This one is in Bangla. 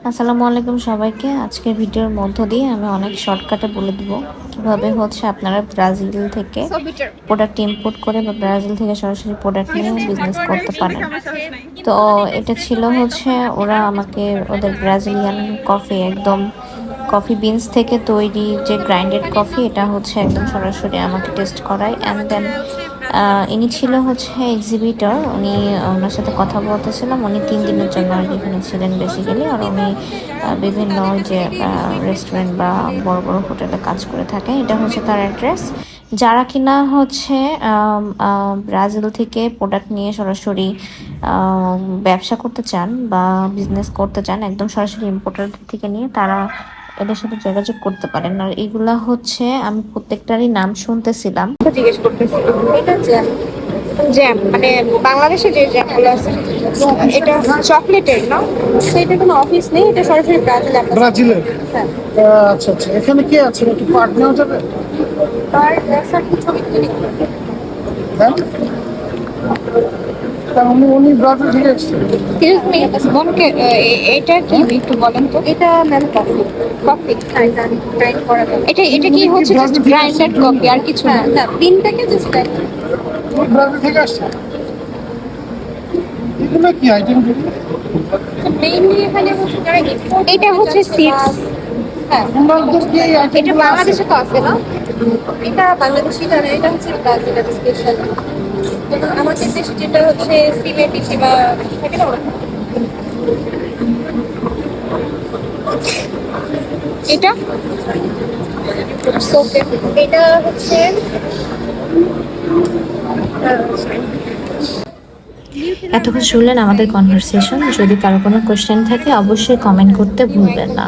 আসসালামু আলাইকুম সবাইকে। আজকের ভিডিওর মধ্য দিয়ে আমি অনেক শর্টকাটে বলে দিব কিভাবে হচ্ছে আপনারা ব্রাজিল থেকে প্রোডাক্ট ইম্পোর্ট করে বা ব্রাজিল থেকে সরাসরি প্রোডাক্ট নিয়ে বিজনেস করতে পারেন। তো এটা ছিল হচ্ছে ওরা আমাকে ওদের ব্রাজিলিয়ান কফি, একদম কফি বিনস থেকে তৈরি যে গ্রাইন্ডেড কফি, এটা হচ্ছে একদম সরাসরি আমাকে টেস্ট করায়। অ্যান্ড দেন ইনি ছিল হচ্ছে এক্সিবিটর, উনি ওনার সাথে কথা বলতেছিলাম। উনি 3 দিনের জন্য আর কি এখানে ছিলেন বেসিক্যালি। আর উনি বিভিন্ন যে রেস্টুরেন্ট বা বড় বড় হোটেলে কাজ করে থাকে। এটা হচ্ছে তার অ্যাড্রেস। যারা কিনা হচ্ছে ব্রাজিল থেকে প্রোডাক্ট নিয়ে সরাসরি ব্যবসা করতে চান বা বিজনেস করতে চান, একদম সরাসরি ইম্পোর্টার থেকে নিয়ে, তারা এদের সাথে যোগাযোগ করতে পারেন। আর এগুলা হচ্ছে আমি প্রত্যেকটারই নাম শুনতেছিলাম, জিজ্ঞেস করতেছিলাম। এটা জ্যাম, জ্যাম মানে বাংলাদেশে যে জ্যামগুলো আছে, এটা চকলেটের না? তো এটা কোনো অফিস নেই, এটা সরাসরি ব্রাজিলের। হ্যাঁ। আচ্ছা আচ্ছা, এখানে কে আছে, একটু পার্ট নেওয়া যাবে? তার স্যার কি ছবি তুলে হ্যাঁ, তা উনি ব্রাজিল থেকে এসেছেন। এক্সকিউজ মি বোনকে, এটা কি একটু বলেন তো? এটা ম্যাম কফি। কফি গ্রাইন্ড করা যাবে। এটা কি হচ্ছে জাস্ট গ্রাইন্ডেড কফি আর কিছু না? না, বিনটাকে জাস্ট গ্রাইন্ড। ব্রাজিল থেকে আসছে। এগুলো কি আইটেম? মেইনলি এখানে হচ্ছে যারা ইম্পোর্ট, এটা হচ্ছে সিডস। হ্যাঁ, ওনাদের কি এই আইটেম? এটা বাংলাদেশে তো আছে না? এটা বাংলাদেশি না, এটা হচ্ছে ব্রাজিলের স্পেশাল। আমাদের দেশে যেটা হচ্ছে সিলেটি বা থাকে না, এটা সোপে, এটা হচ্ছে এতক্ষণ শুনলেন আমাদের কনভারসেশন। যদি কারো কোনো কোশ্চেন থাকে অবশ্যই কমেন্ট করতে ভুলবেন না।